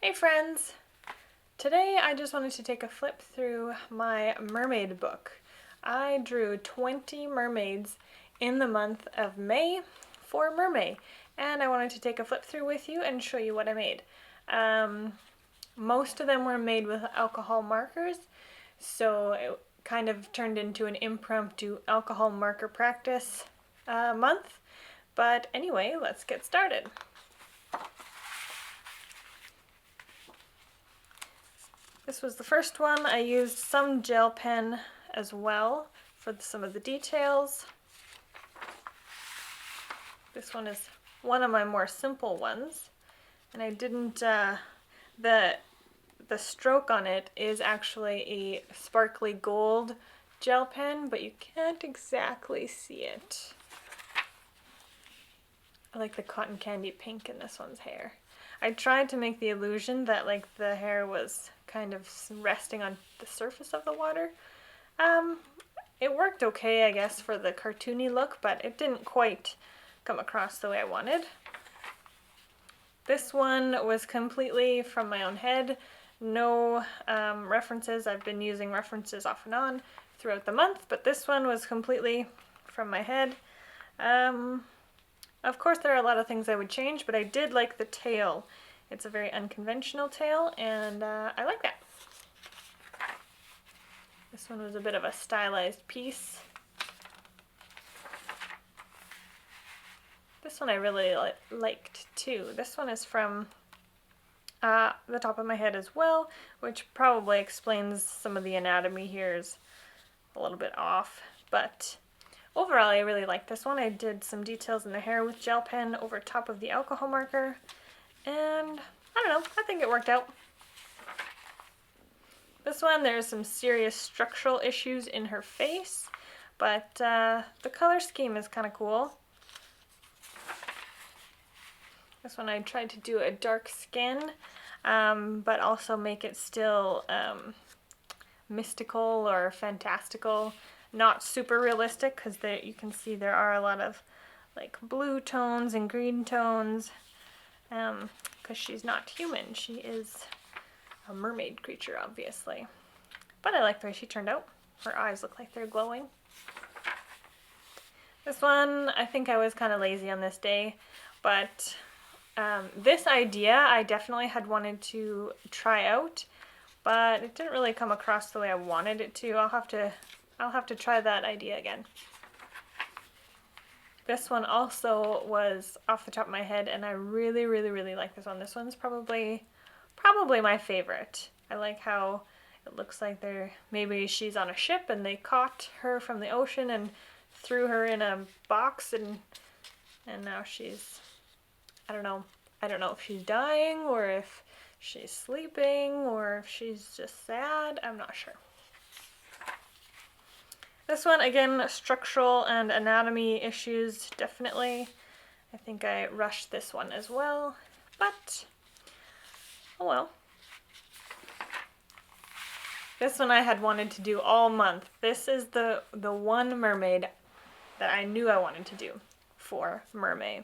Hey friends! Today I just wanted to take a flip through my mermaid book. I drew 20 mermaids in the month of May for MerMay, and I wanted to take a flip through with you and show you what I made. Most of them were made with alcohol markers, so it kind of turned into an impromptu alcohol marker practice month. But anyway, let's get started. This was the first one. I used some gel pen as well for some of the details. This one is one of my more simple ones, and I didn't, the stroke on it is actually a sparkly gold gel pen, but you can't exactly see it. I like the cotton candy pink in this one's hair. I tried to make the illusion that like the hair was kind of resting on the surface of the water. It worked okay, I guess, for the cartoony look, but it didn't quite come across the way I wanted. This one was completely from my own head. No references. I've been using references off and on throughout the month, but this one was completely from my head. Of course, there are a lot of things I would change, but I did like the tail. It's a very unconventional tail, and I like that. This one was a bit of a stylized piece. This one I really liked too. This one is from the top of my head as well, which probably explains some of the anatomy here is a little bit off, but overall I really like this one. I did some details in the hair with gel pen over top of the alcohol marker, and I don't know, I think it worked out. This one, there's some serious structural issues in her face, but the color scheme is kind of cool. This one I tried to do a dark skin, but also make it still mystical or fantastical, not super realistic, because you can see there are a lot of like blue tones and green tones, because she's not human. She is a mermaid creature, obviously. But I like the way she turned out. Her eyes look like they're glowing. This one, I think I was kind of lazy on this day, but this idea I definitely had wanted to try out, but it didn't really come across the way I wanted it to. I'll have to try that idea again. This one also was off the top of my head, and I really like this one. This one's probably my favorite. I like how it looks like maybe she's on a ship and they caught her from the ocean and threw her in a box, and now she's, I don't know if she's dying or if she's sleeping or if she's just sad. I'm not sure. This one, again, structural and anatomy issues, definitely. I think I rushed this one as well, but oh well. This one I had wanted to do all month. This is the one mermaid that I knew I wanted to do for MerMay,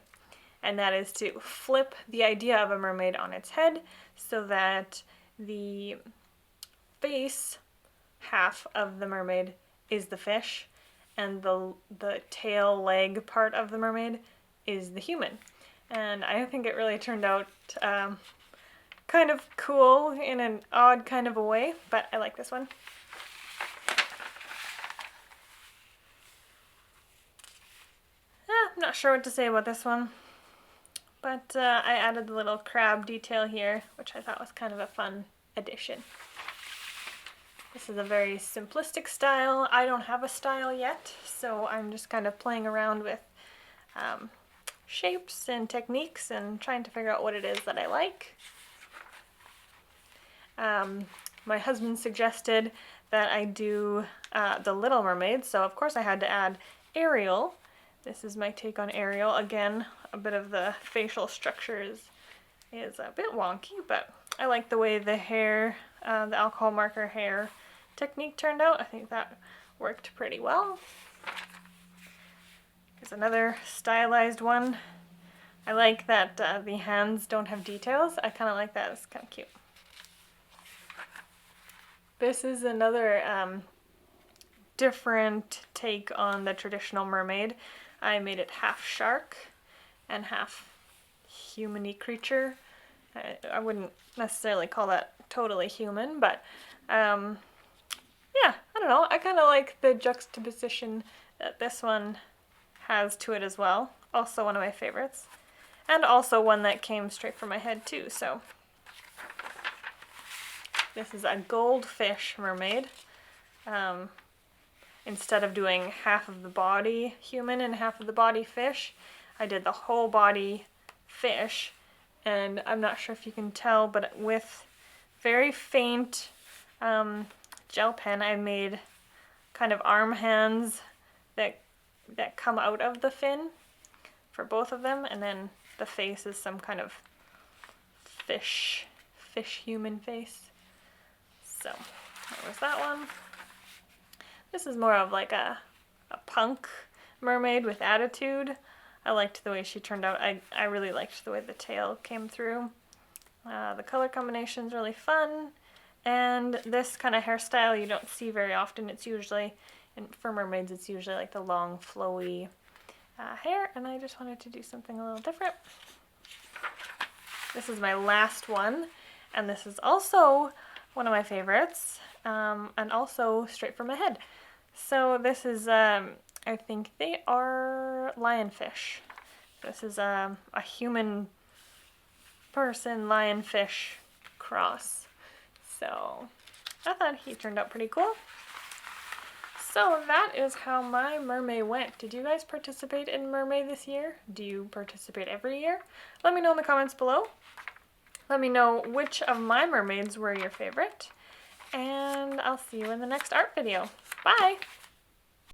and that is to flip the idea of a mermaid on its head so that the face half of the mermaid is the fish and the tail leg part of the mermaid is the human. And I think it really turned out kind of cool in an odd kind of a way, but I like this one. I'm not sure what to say about this one, but I added the little crab detail here, which I thought was kind of a fun addition. This is a very simplistic style. I don't have a style yet, so I'm just kind of playing around with shapes and techniques and trying to figure out what it is that I like. My husband suggested that I do the Little Mermaid, so of course I had to add Ariel. This is my take on Ariel. Again, a bit of the facial structures is a bit wonky, but I like the way the hair, the alcohol marker hair technique turned out. I think that worked pretty well. Here's another stylized one I like that the hands don't have details. I kind of like that. It's kind of cute. This is another different take on the traditional mermaid. I made it half shark and half human-y creature. I wouldn't necessarily call that totally human, but yeah, I don't know. I kind of like the juxtaposition that this one has to it as well. Also one of my favorites. And also one that came straight from my head too, so. This is a goldfish mermaid. Instead of doing half of the body human and half of the body fish, I did the whole body fish. And I'm not sure if you can tell, but with very faint gel pen, I made kind of arm hands that come out of the fin for both of them, and then the face is some kind of fish human face. So that was that one. This is more of like a punk mermaid with attitude. I liked the way she turned out. I really liked the way the tail came through. The color combination is really fun. And this kind of hairstyle you don't see very often. It's usually, and for mermaids, it's usually like the long, flowy hair. And I just wanted to do something a little different. This is my last one. And this is also one of my favorites. And also straight from my head. So this is, I think they are lionfish. This is a human person lionfish cross. So I thought he turned out pretty cool. So that is how my MerMay went. Did you guys participate in MerMay this year? Do you participate every year? Let me know in the comments below. Let me know which of my mermaids were your favorite. And I'll see you in the next art video. Bye!